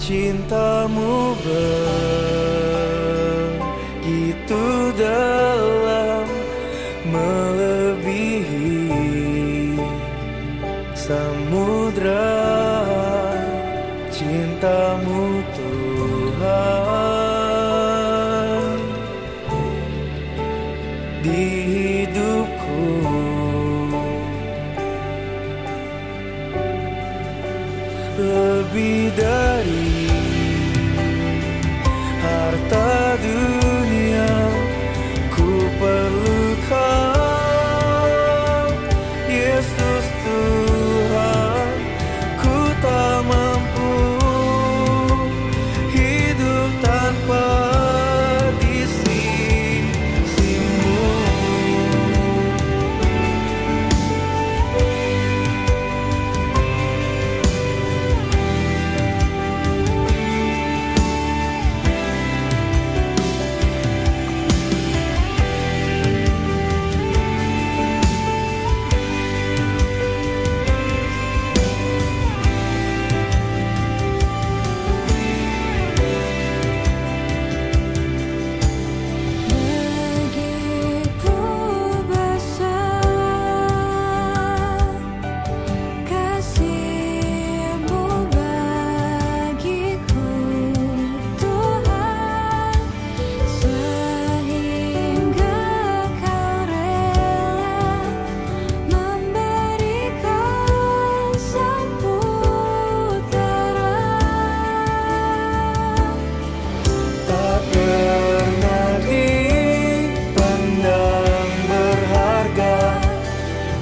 Cintamu begitu dalam, melebihi samudra. Cintamu Tuhan di hidupku, lebih dari harta dunia. Ku perlu Kau, Yesus Tuhan. Ku tak mampu hidup tanpa di sisimu.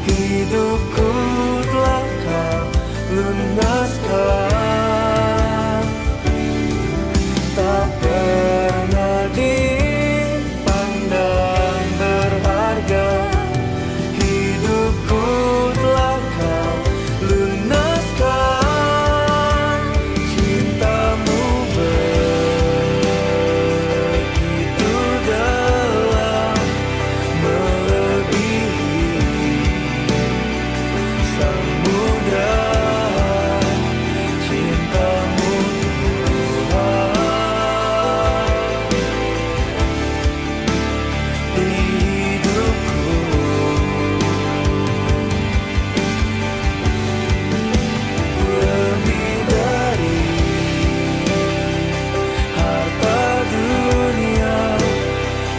Hidupku telah Kau lunaskan, tak pernah dipandang berharga. Hidupku telah Kau lunaskan. Cintamu begitu dalam, melebihi samudra. Cintamu Tuhan di hidupku, lebih dari harta dunia.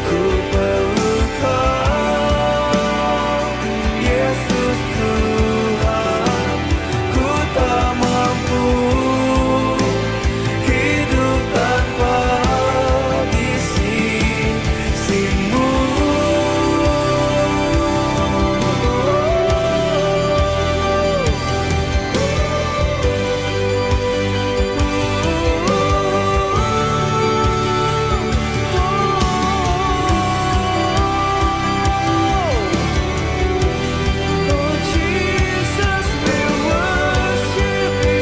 Ku perlu Kau, Yesus Tuhan. Ku tak mampu hidup tanpa di sisimu. Oh Jesus, we worship you.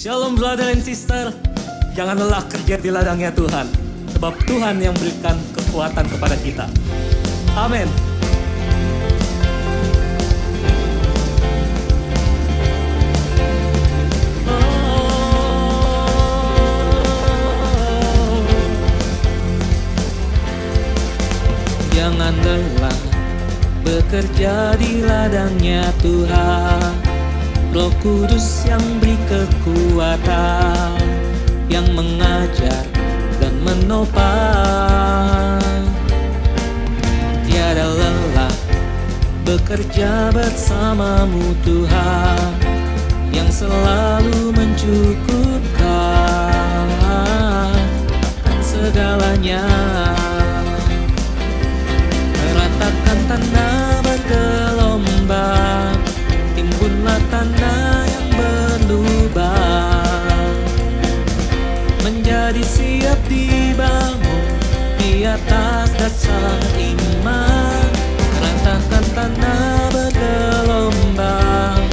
Shalom brother and sister, jangan lelah kerja di ladangnya Tuhan, sebab Tuhan yang berikan kekuatan kepada kita. Amin. Jangan lelah bekerja bekerja di ladangnya Tuhan. Roh Kudus yang beri kekuatan, yang mengajar dan menopang. Tiada lelah bekerja bersamamu Tuhan, yang selalu mencukupkan akan segalanya. Ratakan tanah bergelombang, timbunlah tanah yang berlubang, menjadi siap dibangun di atas dasar iman. Ratakan tanah bergelombang,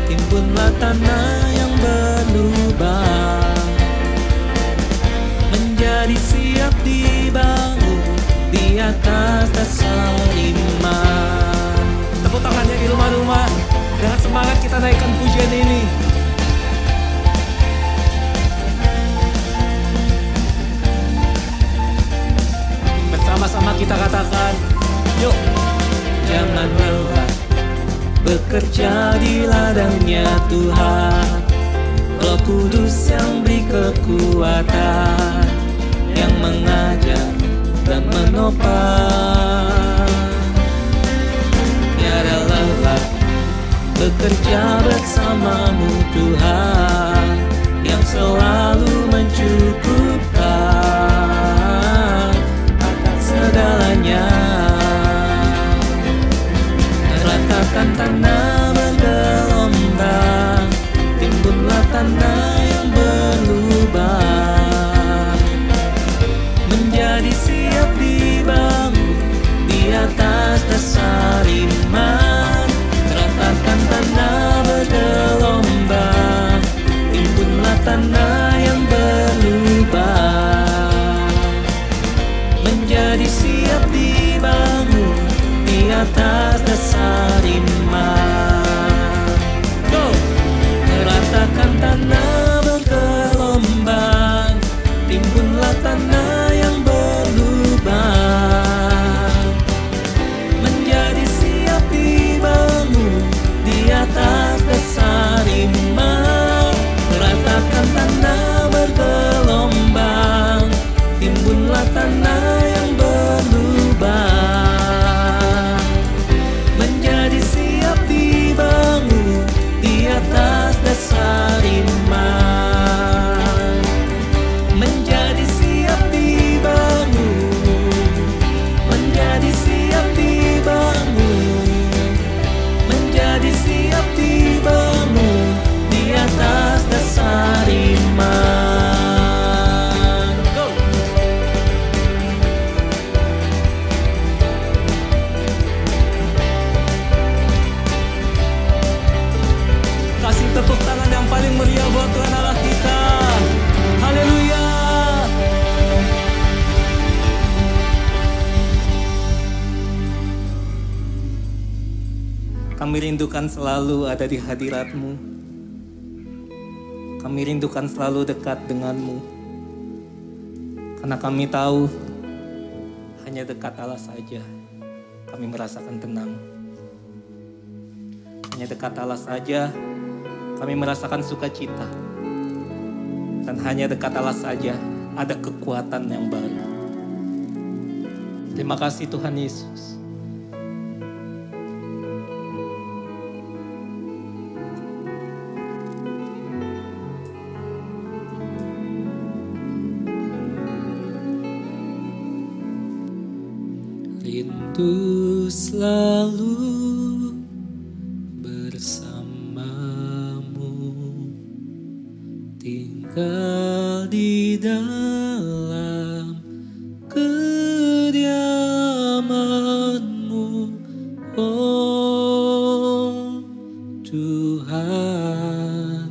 timbunlah tanah yang berlubang, menjadi siap dibangun di atas dasar iman. Tepuk tangannya di rumah-rumah. Dengan semangat kita naikkan pujian ini. Bersama-sama kita katakan, yuk. Jangan lelah bekerja di ladangnya Tuhan. Roh Kudus yang beri kekuatan, yang mengajar dan menopang. Tiada lelah bekerja bersamamu Tuhan, yang selalu mencukupkan akan segalanya. Ratakan tanah bergelombang, timbunlah tanah yang berlubang, menjadi siap dibangun di atas dasar iman. Ratakan tanah bergelombang, timbunlah tanah yang berlubang, menjadi siap dibangun di atas dasar iman. Go! Ratakan tanah bergelombang, timbunlah tanah yang berlubang, menjadi siap dibangun di atas dasar iman. Ratakan tanah bergelombang, timbunlah tanah yang berlubang, menjadi siap dibangun di atas dasar iman, menjadi siap dibangun, menjadi siap dibangun, menjadi siap dibangun di atas dasar iman. Go! Kasih tepuk tangan yang paling meriah buat Tuhan Allah kita. Haleluya. Kami rindukan selalu ada di hadirat-Mu. Kami rindukan selalu dekat dengan-Mu. Karena kami tahu hanya dekat Allah saja kami merasakan tenang. Hanya dekat Allah saja kami merasakan sukacita. Dan hanya dekat Allah saja ada kekuatan yang baru. Terima kasih Tuhan Yesus. Rindu selalu bersamamu, tinggal di dalam kediaman-Mu, oh Tuhan,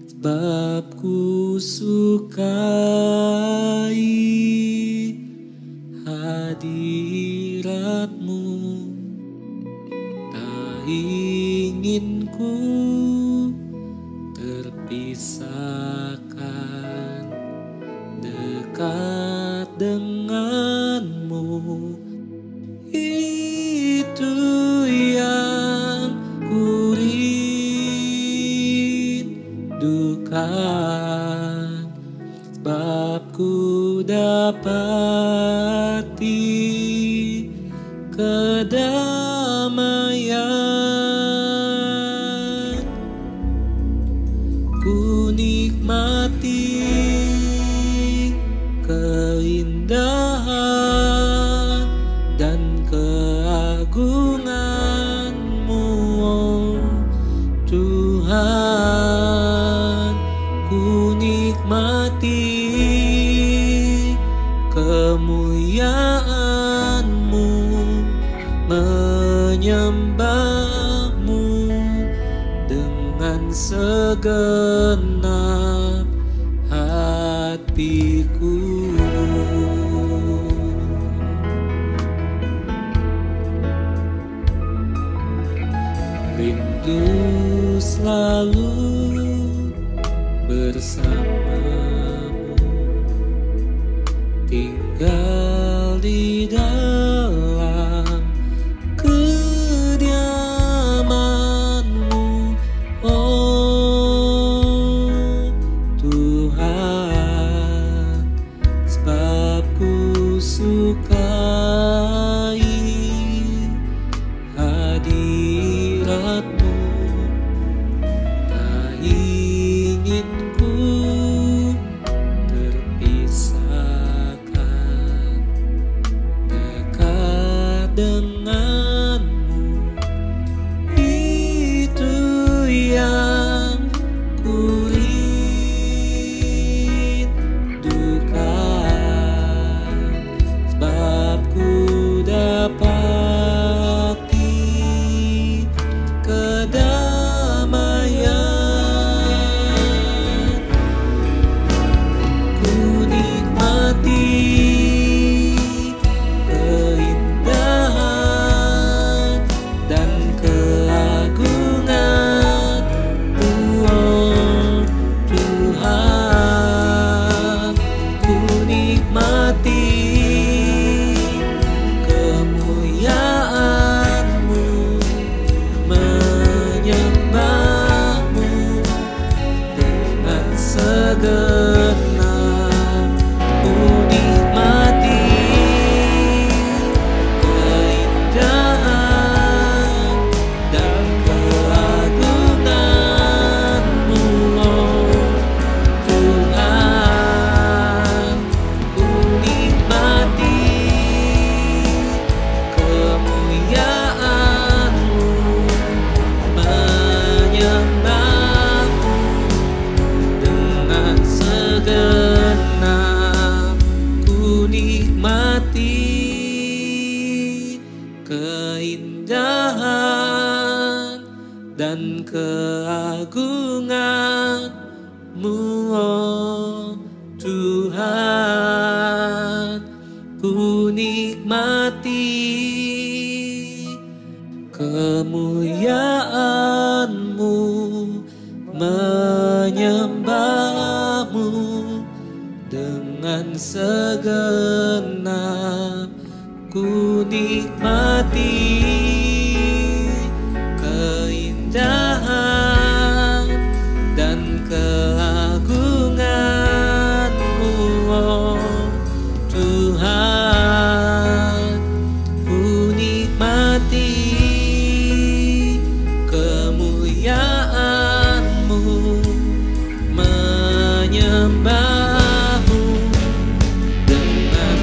sebab ku sukai hadirat-Mu, tak ingin ku terpisahkan dekat dengan-Mu. Itu segenap hatiku. Rindu selalu bersamamu, tinggal di dalam kediaman-Mu, oh Tuhan, sebab ku sukai hadirat-Mu. Tak ingin ku terpisahkan dekat dengan-Mu. Itu yang ku rindukan, sebab ku dapati kedamaian. Ku nikmati keindahan dan keagungan-Mu, oh Tuhan. Ku nikmati kemuliaan-Mu, menyembah-Mu dengan segenap. Ku nikmati keindahan dan keagungan-Mu, oh Tuhan. Ku nikmati kemuliaan-Mu, menyembah-Mu dengan segenap. Ku nikmati keindahan dan keagungan-Mu, oh Tuhan. Ku nikmati kemuliaan-Mu, menyembah-Mu dengan segenap. Ku nikmati keindahan dan keagungan-Mu, oh Tuhan. Ku nikmati kemuliaan-Mu, menyembah-Mu dengan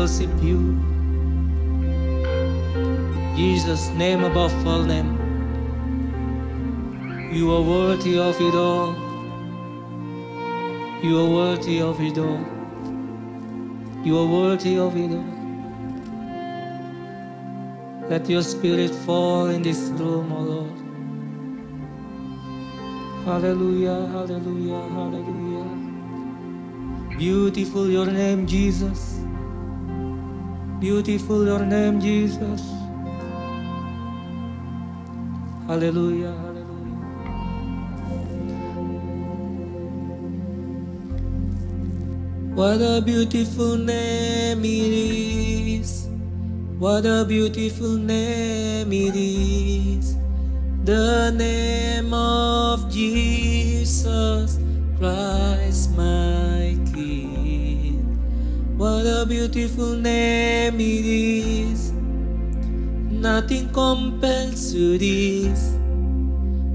worship you. Jesus, name above all name. You are worthy of it all. You are worthy of it all. You are worthy of it all. Let your spirit fall in this room, O Lord. Hallelujah, hallelujah, hallelujah. Beautiful your name, Jesus. Beautiful your name, Jesus. Hallelujah, hallelujah. What a beautiful name it is. What a beautiful name it is. The name of Jesus Christ, my King. What a beautiful name it is. Nothing compares to this.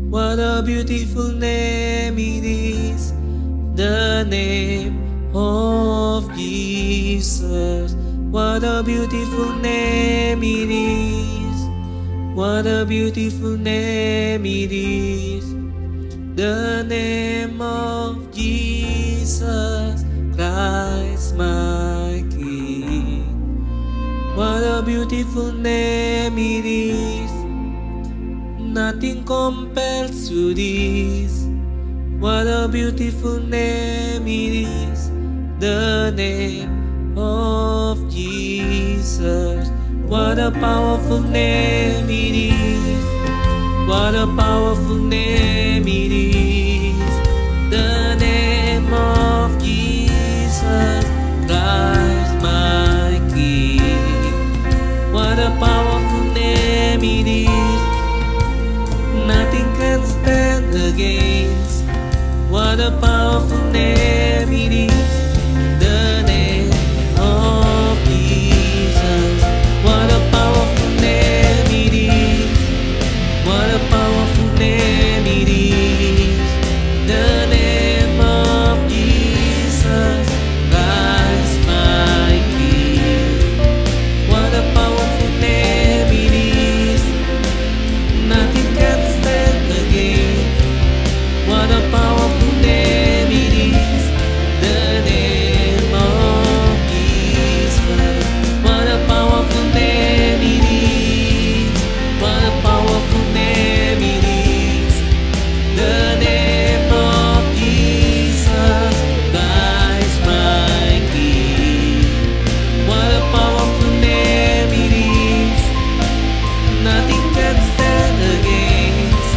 What a beautiful name it is. The name of Jesus. What a beautiful name it is. What a beautiful name it is. The name of Jesus Christ, my King. What a beautiful name it is. Nothing compares to this. What a beautiful name it is. The name of Jesus. What a powerful name it is. What a powerful name it is. The name of Jesus Christ, my King. What a powerful name it is. Nothing can stand against. What a powerful name it is. The name of Jesus. What a powerful name it is. What a powerful name it is. The name of Jesus Christ, my King. What a powerful name it is. Nothing can stand against. What a powerful name it is. The name of Jesus. What a powerful name it is. What a powerful name it is. The name of Jesus Christ, my King. What a powerful name it is. Nothing can stand against.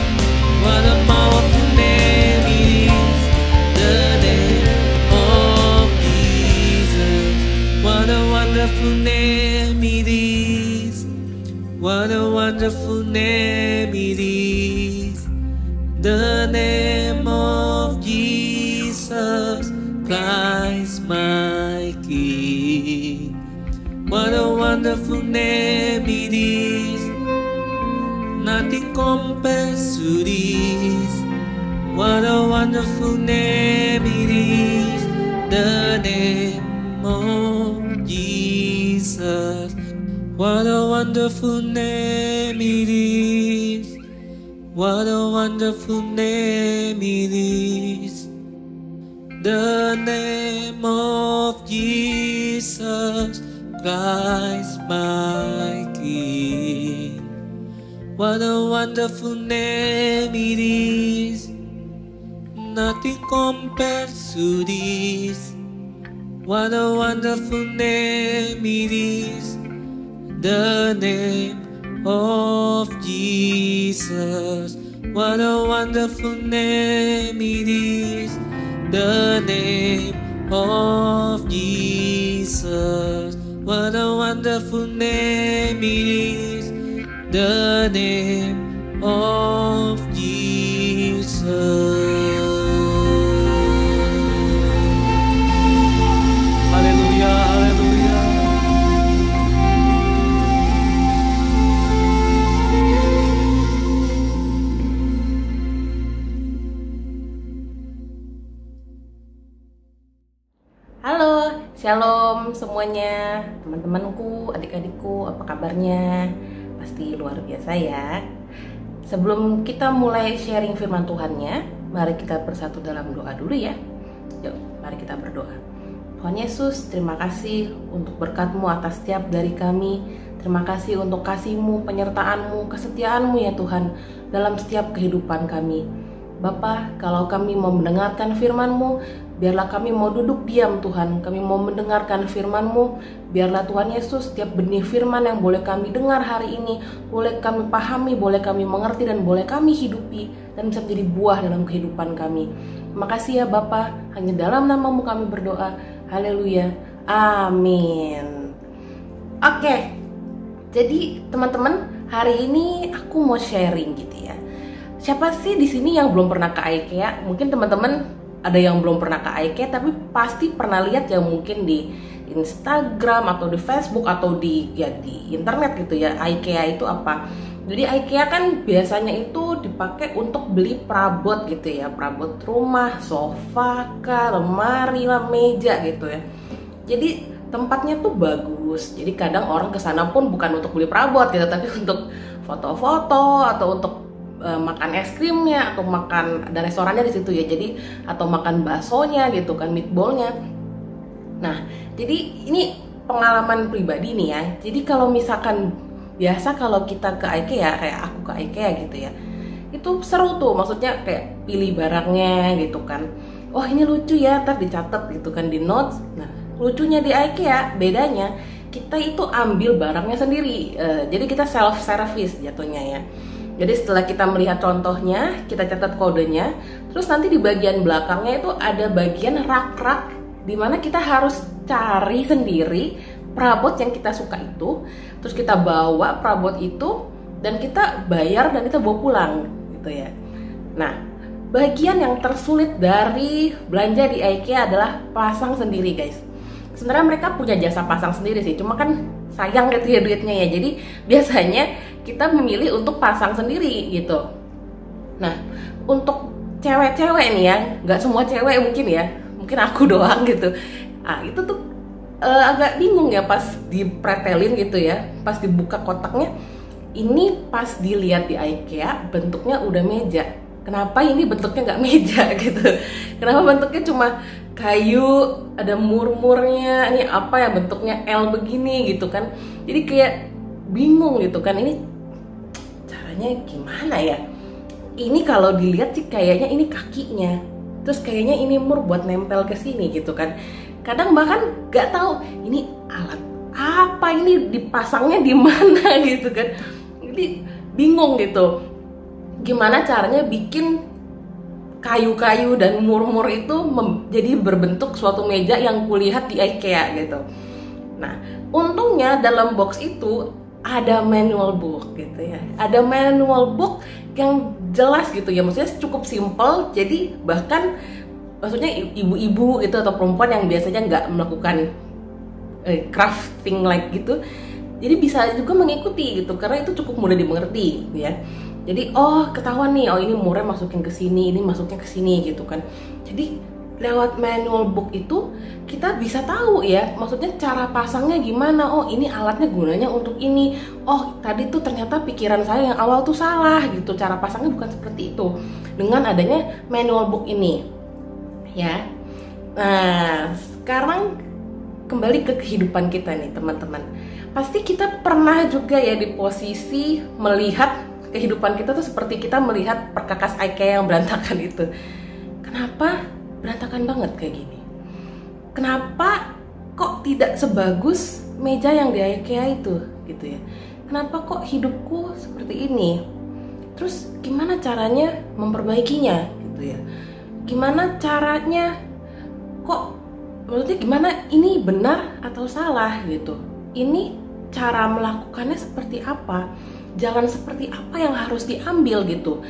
What a powerful name it is. The name of Jesus. What a wonderful name it is. What a wonderful name it is. The name of Jesus Christ, my King. What a wonderful name it is. Nothing compares to this. What a wonderful name it is. The name of Jesus. What a wonderful name it is. What a wonderful name it is. The name of Jesus Christ, my King. What a wonderful name it is. Nothing compares to this. What a wonderful name it is. The name of Jesus. What a wonderful name it is. The name of Jesus. What a wonderful name it is. The name of Jesus. Hallelujah, hallelujah. Shalom semuanya, teman-temanku, adik-adikku, apa kabarnya? Pasti luar biasa ya. Sebelum kita mulai sharing firman Tuhannya, mari kita bersatu dalam doa dulu ya. Yuk, mari kita berdoa. Tuhan Yesus, terima kasih untuk berkat-Mu atas setiap dari kami. Terima kasih untuk kasih-Mu, penyertaan-Mu, kesetiaan-Mu ya Tuhan, dalam setiap kehidupan kami. Bapa, kalau kami mau mendengarkan firman-Mu, biarlah kami mau duduk diam Tuhan. Kami mau mendengarkan firman-Mu. Biarlah Tuhan Yesus setiap benih firman yang boleh kami dengar hari ini, boleh kami pahami, boleh kami mengerti, dan boleh kami hidupi, dan bisa menjadi buah dalam kehidupan kami. Terima kasih ya Bapa, hanya dalam nama-Mu kami berdoa. Haleluya, amin. Oke, jadi teman-teman, hari ini aku mau sharing gitu ya. Siapa sih di sini yang belum pernah ke IKEA? Mungkin teman-teman ada yang belum pernah ke IKEA, tapi pasti pernah lihat ya, mungkin di Instagram atau di Facebook atau di internet gitu ya. IKEA itu apa? Jadi IKEA kan biasanya itu dipakai untuk beli perabot gitu ya, perabot rumah, sofa, lemari, meja gitu ya. Jadi tempatnya tuh bagus. Jadi kadang orang kesana pun bukan untuk beli perabot gitu, tapi untuk foto-foto atau untuk makan es krimnya, atau makan, ada restorannya di situ ya, jadi atau makan baksonya gitu kan, meatballnya. Nah, jadi ini pengalaman pribadi nih ya. Jadi kalau misalkan biasa kalau kita ke IKEA, kayak aku ke IKEA gitu ya, itu seru tuh, maksudnya kayak pilih barangnya gitu kan. Oh ini lucu ya, ntar dicatat gitu kan di notes. Nah, lucunya di IKEA bedanya kita itu ambil barangnya sendiri. Jadi kita self service jatuhnya ya. Jadi setelah kita melihat contohnya, kita catat kodenya, terus nanti di bagian belakangnya itu ada bagian rak-rak di mana kita harus cari sendiri perabot yang kita suka itu, terus kita bawa perabot itu dan kita bayar dan kita bawa pulang gitu ya. Nah, bagian yang tersulit dari belanja di IKEA adalah pasang sendiri guys. Sebenarnya mereka punya jasa pasang sendiri sih, cuma kan sayang gitu ya duitnya ya. Jadi biasanya kita memilih untuk pasang sendiri gitu. Nah, untuk cewek-cewek nih ya, nggak semua cewek mungkin ya, mungkin aku doang gitu. Itu tuh agak bingung ya pas dipretelin gitu ya, pas dibuka kotaknya. Ini pas dilihat di IKEA bentuknya udah meja. Kenapa ini bentuknya nggak meja gitu? Kenapa bentuknya cuma kayu, ada murmurnya, ini apa ya bentuknya L begini gitu kan? Jadi kayak bingung gitu kan, ini caranya gimana ya? Ini kalau dilihat sih kayaknya ini kakinya, terus kayaknya ini mur buat nempel ke sini gitu kan. Kadang bahkan nggak tahu ini alat apa, ini dipasangnya di mana gitu kan. Jadi bingung gitu. Gimana caranya bikin kayu-kayu dan murmur itu jadi berbentuk suatu meja yang kulihat di IKEA gitu. Nah, untungnya dalam box itu ada manual book gitu ya. Ada manual book yang jelas gitu ya, maksudnya cukup simple. Jadi bahkan maksudnya ibu-ibu gitu atau perempuan yang biasanya nggak melakukan crafting like gitu, jadi bisa juga mengikuti gitu karena itu cukup mudah dimengerti ya. Jadi ketahuan nih, ini murnya masukin ke sini, ini masuknya ke sini gitu kan. Jadi lewat manual book itu kita bisa tahu ya, maksudnya cara pasangnya gimana. Oh ini alatnya gunanya untuk ini. Oh tadi tuh ternyata pikiran saya yang awal tuh salah gitu, cara pasangnya bukan seperti itu dengan adanya manual book ini ya. Nah sekarang kembali ke kehidupan kita nih teman-teman. Pasti kita pernah juga ya di posisi melihat kehidupan kita tuh seperti kita melihat perkakas IKEA yang berantakan itu. Kenapa berantakan banget kayak gini? Kenapa kok tidak sebagus meja yang di IKEA itu gitu ya? Kenapa kok hidupku seperti ini? Terus gimana caranya memperbaikinya gitu ya? Gimana caranya kok, maksudnya gimana ini benar atau salah gitu? Ini cara melakukannya seperti apa? Jalan seperti apa yang harus diambil gitu?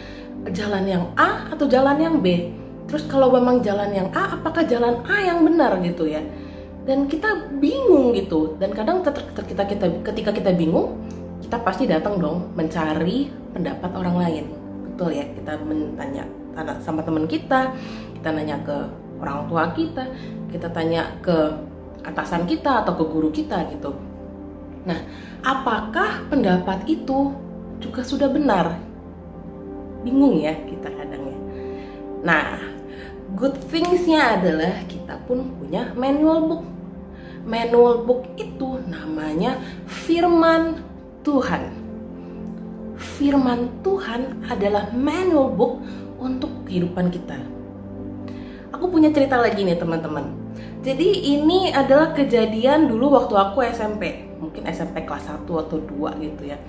Jalan yang A atau jalan yang B? Terus kalau memang jalan yang A, apakah jalan A yang benar gitu ya? Dan kita bingung gitu. Dan kadang ketika kita bingung, kita pasti datang dong mencari pendapat orang lain. Betul ya, kita tanya sama teman kita nanya ke orang tua kita tanya ke atasan kita atau ke guru kita gitu. Nah, apakah pendapat itu juga sudah benar? Bingung ya kita kadang ya. Nah, good things-nya adalah kita pun punya manual book. Manual book itu namanya firman Tuhan. Firman Tuhan adalah manual book untuk kehidupan kita. Aku punya cerita lagi nih teman-teman. Jadi ini adalah kejadian dulu waktu aku SMP. Mungkin SMP kelas 1 atau 2 gitu ya.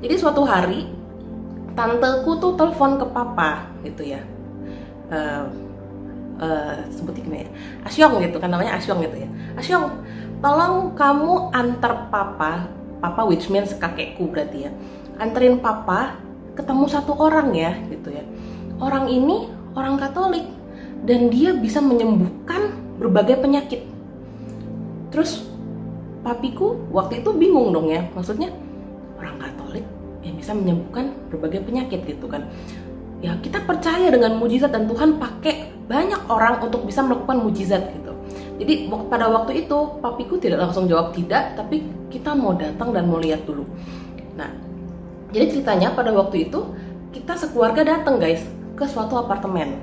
Jadi suatu hari tanteku tuh telepon ke papa gitu ya. Sebutin gimana ya? Asyong gitu kan, namanya Asyong gitu ya. Asyong, tolong kamu antar papa which means kakekku berarti ya. Anterin papa ketemu satu orang ya gitu ya. Orang ini orang Katolik dan dia bisa menyembuhkan berbagai penyakit. Terus papiku waktu itu bingung dong ya, maksudnya orang Katolik yang bisa menyembuhkan berbagai penyakit gitu kan. Ya kita percaya dengan mujizat dan Tuhan pakai banyak orang untuk bisa melakukan mujizat gitu. Jadi pada waktu itu papiku tidak langsung jawab tidak, tapi kita mau datang dan mau lihat dulu. Nah, jadi ceritanya pada waktu itu kita sekeluarga datang guys ke suatu apartemen.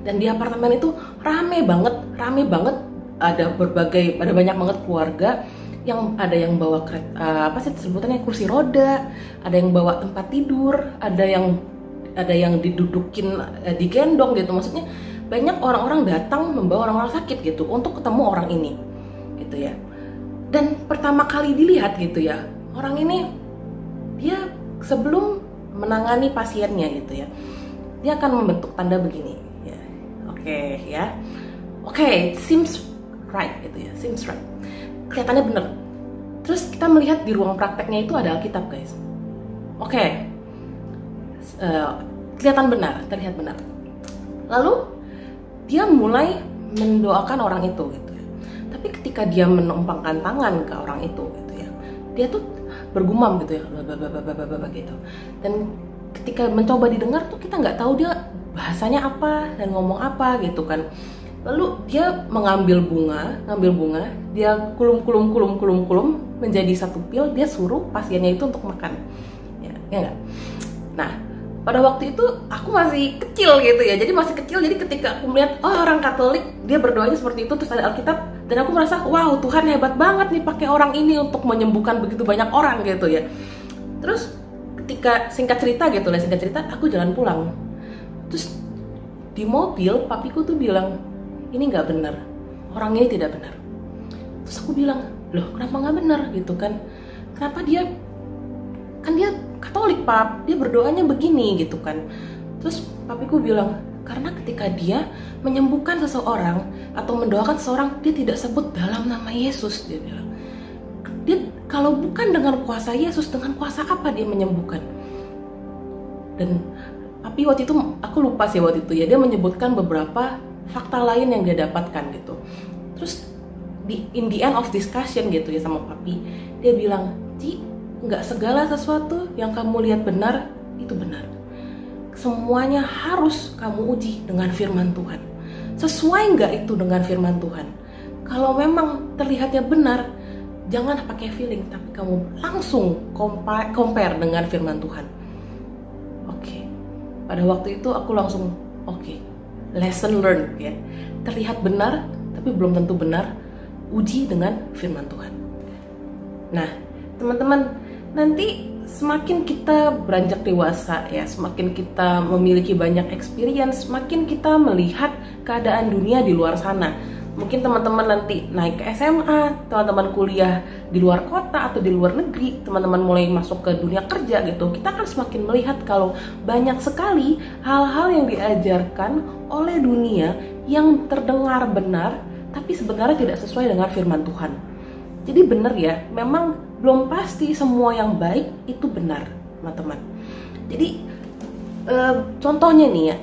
Dan di apartemen itu rame banget. Ada banyak banget keluarga, yang ada yang bawa kereta, sebutannya kursi roda, ada yang bawa tempat tidur, ada yang didudukin, digendong gitu. Maksudnya banyak orang-orang datang membawa orang-orang sakit gitu untuk ketemu orang ini gitu ya. Dan pertama kali dilihat gitu ya, orang ini dia sebelum menangani pasiennya gitu ya, dia akan membentuk tanda begini ya. Oke, seems right gitu ya, seems right, kelihatannya bener. Terus kita melihat di ruang prakteknya itu ada Alkitab guys. Terlihat benar. Lalu dia mulai mendoakan orang itu gitu ya. Tapi ketika dia menumpangkan tangan ke orang itu gitu ya, dia tuh bergumam gitu ya, gitu. Dan ketika mencoba didengar tuh kita nggak tahu dia bahasanya apa dan ngomong apa gitu kan. Lalu dia mengambil bunga, dia kulum menjadi satu pil, dia suruh pasiennya itu untuk makan. Ya enggak? Nah, pada waktu itu aku masih kecil gitu ya. Jadi ketika aku melihat orang Katolik dia berdoanya seperti itu terus ada Alkitab, dan aku merasa wow, Tuhan hebat banget nih pakai orang ini untuk menyembuhkan begitu banyak orang gitu ya. Terus ketika singkat cerita aku jalan pulang. Terus di mobil papiku tuh bilang, ini nggak benar, orang ini tidak benar. Terus aku bilang, loh kenapa nggak benar gitu kan? Kenapa dia Katolik pap, dia berdoanya begini gitu kan? Terus papiku bilang, karena ketika dia menyembuhkan seseorang atau mendoakan seseorang, dia tidak sebut dalam nama Yesus. Dia bilang, dia kalau bukan dengan kuasa Yesus, dengan kuasa apa dia menyembuhkan? Dan papi waktu itu, aku lupa sih waktu itu ya, dia menyebutkan beberapa fakta lain yang dia dapatkan gitu. Terus in the end of discussion gitu ya sama papi, dia bilang, Ci, nggak segala sesuatu yang kamu lihat benar itu benar. Semuanya harus kamu uji dengan firman Tuhan. Sesuai nggak itu dengan firman Tuhan? Kalau memang terlihatnya benar, jangan pakai feeling, tapi kamu langsung compare dengan firman Tuhan. Oke. Pada waktu itu aku langsung lesson learned ya. Terlihat benar tapi belum tentu benar. Uji dengan firman Tuhan. Nah, teman-teman, nanti semakin kita beranjak dewasa ya, semakin kita memiliki banyak experience, semakin kita melihat keadaan dunia di luar sana. Mungkin teman-teman nanti naik ke SMA, teman-teman kuliah di luar kota atau di luar negeri, teman-teman mulai masuk ke dunia kerja gitu. Kita akan semakin melihat kalau banyak sekali hal-hal yang diajarkan oleh dunia yang terdengar benar, tapi sebenarnya tidak sesuai dengan firman Tuhan. Jadi benar ya, memang belum pasti semua yang baik itu benar, teman-teman. Jadi contohnya nih ya,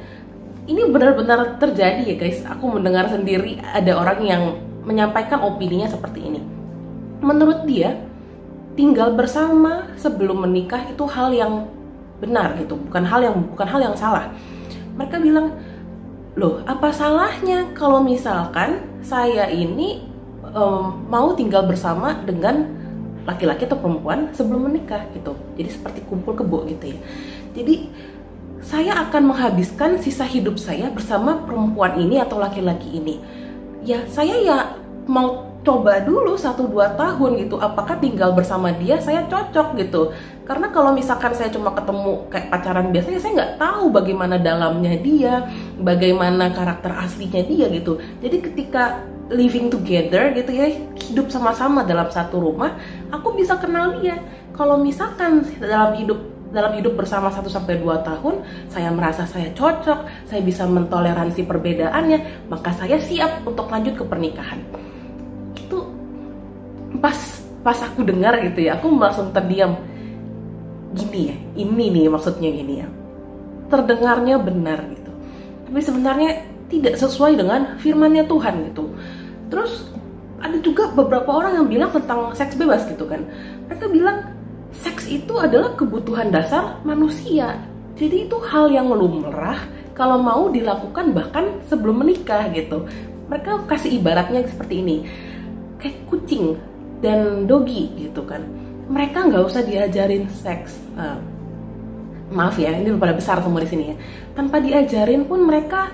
ini benar-benar terjadi ya guys. Aku mendengar sendiri ada orang yang menyampaikan opininya seperti ini. Menurut dia, tinggal bersama sebelum menikah itu hal yang benar gitu, bukan hal yang salah. Mereka bilang, loh apa salahnya kalau misalkan saya ini mau tinggal bersama dengan laki-laki atau perempuan sebelum menikah gitu. Jadi seperti kumpul kebo gitu ya. Jadi saya akan menghabiskan sisa hidup saya bersama perempuan ini atau laki-laki ini. Ya saya ya mau coba dulu 1-2 tahun gitu, apakah tinggal bersama dia saya cocok gitu. Karena kalau misalkan saya cuma ketemu kayak pacaran biasanya, saya nggak tahu bagaimana dalamnya dia, bagaimana karakter aslinya dia gitu. Jadi ketika living together gitu ya, hidup sama-sama dalam satu rumah, aku bisa kenal dia. Kalau misalkan dalam hidup bersama 1-2 tahun, saya merasa saya cocok, saya bisa mentoleransi perbedaannya, maka saya siap untuk lanjut ke pernikahan. Itu pas aku dengar gitu ya, aku langsung terdiam. Gini ya, ini nih maksudnya gini ya. Terdengarnya benar gitu. Tapi sebenarnya tidak sesuai dengan firman-Nya Tuhan gitu. Terus ada juga beberapa orang yang bilang tentang seks bebas gitu kan. Mereka bilang seks itu adalah kebutuhan dasar manusia. Jadi itu hal yang lumrah kalau mau dilakukan bahkan sebelum menikah gitu. Mereka kasih ibaratnya seperti ini. Kayak kucing dan dogi gitu kan. Mereka nggak usah diajarin seks. Maaf ya, ini pada besar semua di sini ya. Tanpa diajarin pun mereka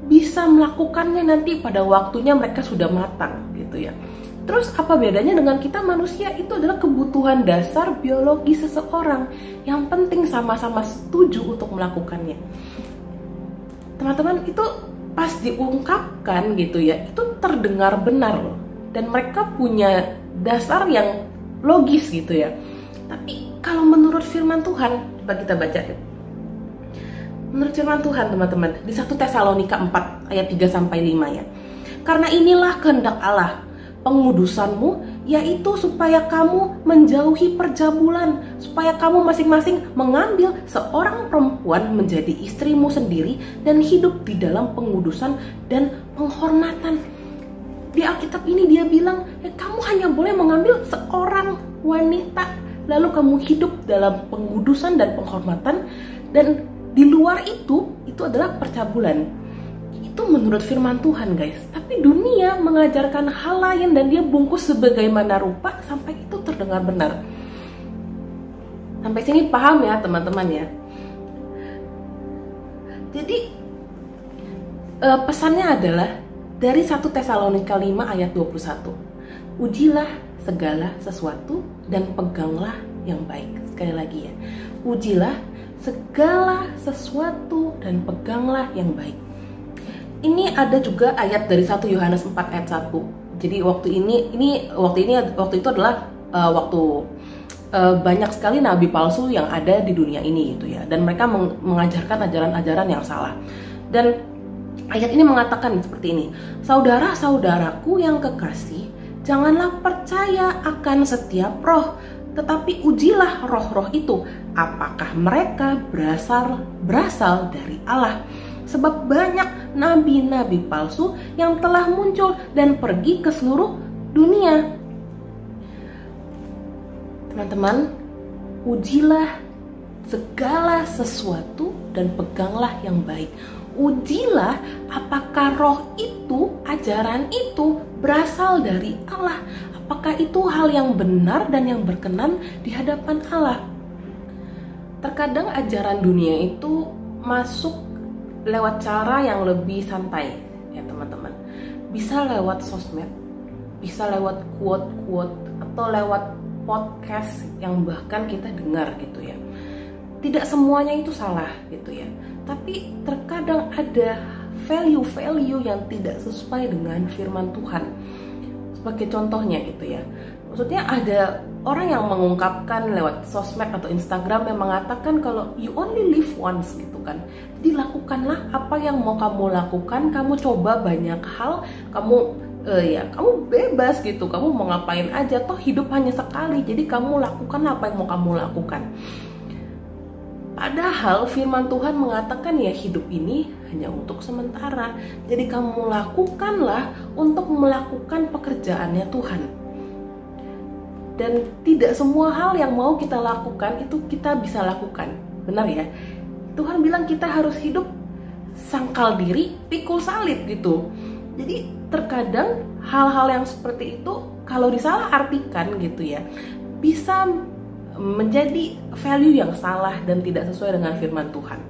bisa melakukannya nanti pada waktunya mereka sudah matang gitu ya. Terus apa bedanya dengan kita manusia? Itu adalah kebutuhan dasar biologi seseorang yang penting sama-sama setuju untuk melakukannya. Teman-teman, itu pas diungkapkan gitu ya, itu terdengar benar loh. Dan mereka punya dasar yang logis gitu ya. Tapi kalau menurut firman Tuhan, coba kita baca ya. Menurut firman Tuhan teman-teman, di 1 Tesalonika 4 ayat 3-5 ya. Karena inilah kehendak Allah, pengudusanmu, yaitu supaya kamu menjauhi perjabulan, supaya kamu masing-masing mengambil seorang perempuan menjadi istrimu sendiri dan hidup di dalam pengudusan dan penghormatan. Di Alkitab ini dia bilang, kamu hanya boleh mengambil seorang wanita, lalu kamu hidup dalam pengudusan dan penghormatan, dan di luar itu adalah percabulan. Itu menurut firman Tuhan guys. Tapi dunia mengajarkan hal lain dan dia bungkus sebagaimana rupa sampai itu terdengar benar. Sampai sini paham ya teman-teman ya. Jadi pesannya adalah dari 1 Tesalonika 5 ayat 21. Ujilah segala sesuatu dan peganglah yang baik. Sekali lagi ya. Ujilah segala sesuatu dan peganglah yang baik. Ini ada juga ayat dari 1 Yohanes 4 ayat 1. Jadi waktu itu adalah waktu banyak sekali nabi palsu yang ada di dunia ini gitu ya. Dan mereka mengajarkan ajaran-ajaran yang salah. Dan ayat ini mengatakan seperti ini. Saudara-saudaraku yang kekasih, janganlah percaya akan setiap roh, tetapi ujilah roh-roh itu, apakah mereka berasal dari Allah. Sebab banyak nabi-nabi palsu yang telah muncul dan pergi ke seluruh dunia. Teman-teman, ujilah segala sesuatu dan peganglah yang baik. Ujilah apakah roh itu, ajaran itu berasal dari Allah. Apakah itu hal yang benar dan yang berkenan di hadapan Allah. Terkadang ajaran dunia itu masuk lewat cara yang lebih santai ya teman-teman. Bisa lewat sosmed, bisa lewat quote-quote, atau lewat podcast yang bahkan kita dengar gitu ya. Tidak semuanya itu salah gitu ya. Tapi terkadang ada value-value yang tidak sesuai dengan firman Tuhan. Sebagai contohnya gitu ya. Maksudnya ada orang yang mengungkapkan lewat sosmed atau Instagram yang mengatakan kalau you only live once gitu kan. Jadi lakukanlah apa yang mau kamu lakukan, kamu coba banyak hal, kamu bebas gitu, kamu mau ngapain aja, toh hidup hanya sekali, jadi kamu lakukan apa yang mau kamu lakukan. Padahal firman Tuhan mengatakan ya hidup ini hanya untuk sementara, jadi kamu lakukanlah untuk melakukan pekerjaannya Tuhan. Dan tidak semua hal yang mau kita lakukan itu kita bisa lakukan, benar ya? Tuhan bilang kita harus hidup sangkal diri, pikul salib gitu. Jadi terkadang hal-hal yang seperti itu kalau disalah artikan gitu ya, bisa menjadi value yang salah dan tidak sesuai dengan firman Tuhan.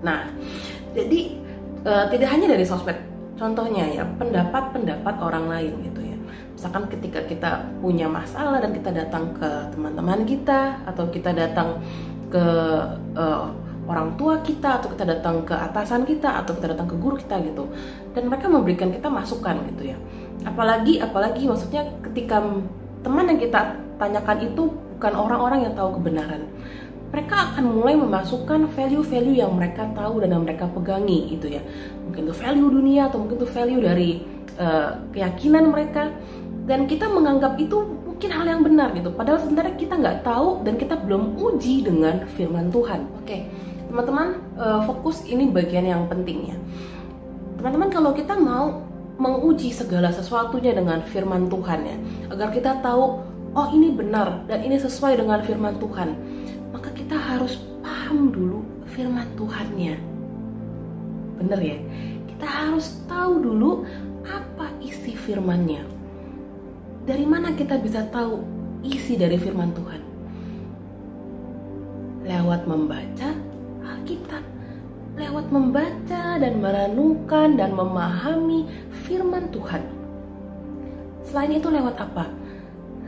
Nah, jadi tidak hanya dari sosmed, contohnya ya pendapat-pendapat orang lain gitu ya. Misalkan ketika kita punya masalah dan kita datang ke teman-teman kita, atau kita datang ke orang tua kita, atau kita datang ke atasan kita, atau kita datang ke guru kita gitu, dan mereka memberikan kita masukan gitu ya. Apalagi maksudnya ketika teman yang kita tanyakan itu bukan orang-orang yang tahu kebenaran, mereka akan mulai memasukkan value-value yang mereka tahu dan yang mereka pegangi gitu ya. Mungkin itu value dunia, atau mungkin itu value dari keyakinan mereka, dan kita menganggap itu mungkin hal yang benar gitu, padahal sebenarnya kita nggak tahu dan kita belum uji dengan firman Tuhan. Oke, teman-teman, fokus ini bagian yang penting ya. Teman-teman, kalau kita mau menguji segala sesuatunya dengan firman Tuhan ya, agar kita tahu, oh ini benar dan ini sesuai dengan firman Tuhan, maka kita harus paham dulu firman Tuhannya. Bener ya? Kita harus tahu dulu apa isi firmannya. Dari mana kita bisa tahu isi dari firman Tuhan? Lewat membaca Alkitab, lewat membaca dan merenungkan dan memahami firman Tuhan. Selain itu lewat apa?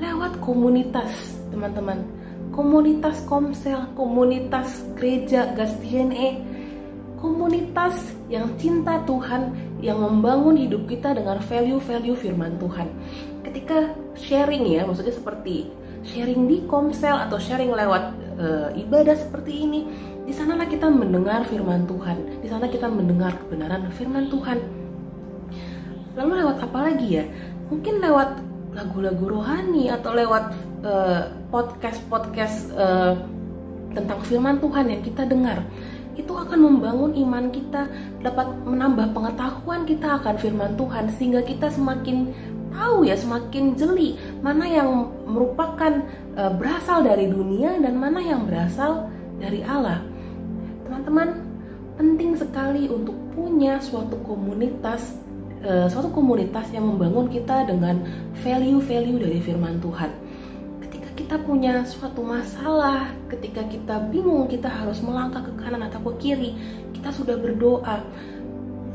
Lewat komunitas, teman-teman. Komunitas Komsel, komunitas gereja GasDNE, komunitas yang cinta Tuhan, yang membangun hidup kita dengan value-value firman Tuhan. Ketika sharing ya, maksudnya seperti sharing di Komsel atau sharing lewat ibadah seperti ini, di sanalah kita mendengar firman Tuhan, di sana kita mendengar kebenaran firman Tuhan. Lalu lewat apa lagi ya? Mungkin lewat lagu-lagu rohani, atau lewat podcast-podcast tentang firman Tuhan yang kita dengar. Itu akan membangun iman kita, dapat menambah pengetahuan kita akan firman Tuhan, sehingga kita semakin tahu ya, semakin jeli mana yang merupakan berasal dari dunia dan mana yang berasal dari Allah. Teman-teman, penting sekali untuk punya suatu komunitas yang membangun kita dengan value-value dari firman Tuhan. Ketika kita punya suatu masalah, ketika kita bingung kita harus melangkah ke kanan atau ke kiri, kita sudah berdoa.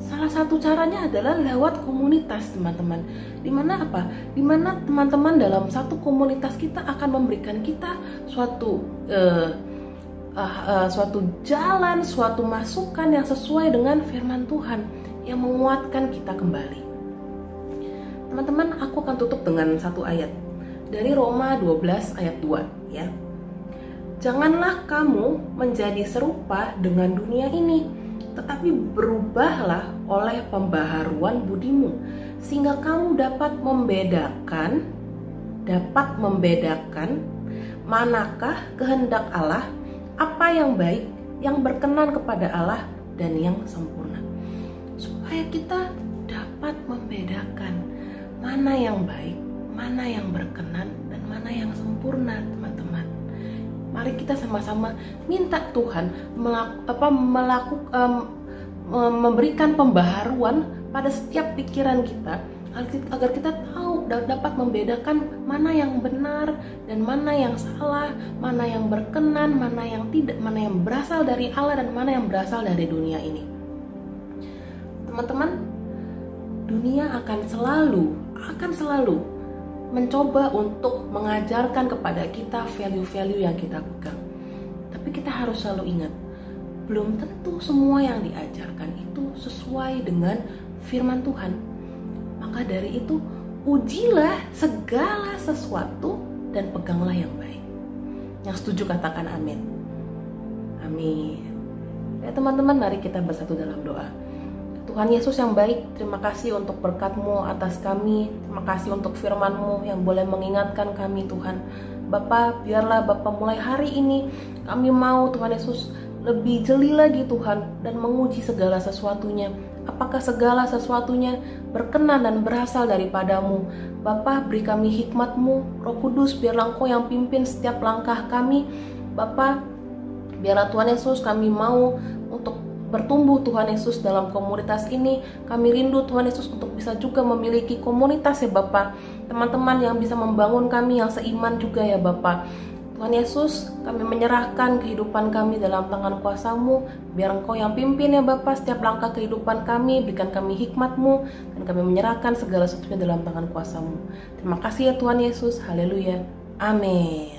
Salah satu caranya adalah lewat komunitas, teman-teman. Dimana apa? Dimana teman-teman dalam satu komunitas kita akan memberikan kita suatu jalan, suatu masukan yang sesuai dengan firman Tuhan, yang menguatkan kita kembali. Teman-teman, aku akan tutup dengan satu ayat dari Roma 12 ayat 2 ya. Janganlah kamu menjadi serupa dengan dunia ini, tetapi berubahlah oleh pembaharuan budimu, sehingga kamu dapat membedakan manakah kehendak Allah, apa yang baik, yang berkenan kepada Allah, dan yang sempurna. Supaya kita dapat membedakan mana yang baik, mana yang berkenan, dan mana yang sempurna, teman-teman. Mari kita sama-sama minta Tuhan memberikan pembaharuan pada setiap pikiran kita, agar kita tahu dan dapat membedakan mana yang benar dan mana yang salah, mana yang berkenan, mana yang tidak, mana yang berasal dari Allah dan mana yang berasal dari dunia ini. Teman-teman, dunia akan selalu mencoba untuk mengajarkan kepada kita value-value yang kita pegang. Tapi kita harus selalu ingat, belum tentu semua yang diajarkan itu sesuai dengan firman Tuhan. Maka dari itu, ujilah segala sesuatu dan peganglah yang baik. Yang setuju katakan amin. Amin. Ya teman-teman, mari kita bersatu dalam doa. Tuhan Yesus yang baik, terima kasih untuk berkat-Mu atas kami. Terima kasih untuk firman-Mu yang boleh mengingatkan kami, Tuhan. Bapa, biarlah Bapa mulai hari ini kami mau, Tuhan Yesus, lebih jeli lagi Tuhan, dan menguji segala sesuatunya. Apakah segala sesuatunya berkenan dan berasal daripada-Mu. Bapa, beri kami hikmat-Mu. Roh Kudus, biarlah Engkau yang pimpin setiap langkah kami. Bapa, biarlah Tuhan Yesus kami mau untuk bertumbuh Tuhan Yesus dalam komunitas ini. Kami rindu Tuhan Yesus untuk bisa juga memiliki komunitas ya Bapa, teman-teman yang bisa membangun kami yang seiman juga ya Bapa. Tuhan Yesus, kami menyerahkan kehidupan kami dalam tangan kuasa-Mu. Biar Engkau yang pimpin ya Bapa setiap langkah kehidupan kami. Berikan kami hikmat-Mu, dan kami menyerahkan segala sesuatunya dalam tangan kuasa-Mu. Terima kasih ya Tuhan Yesus. Haleluya. Amin.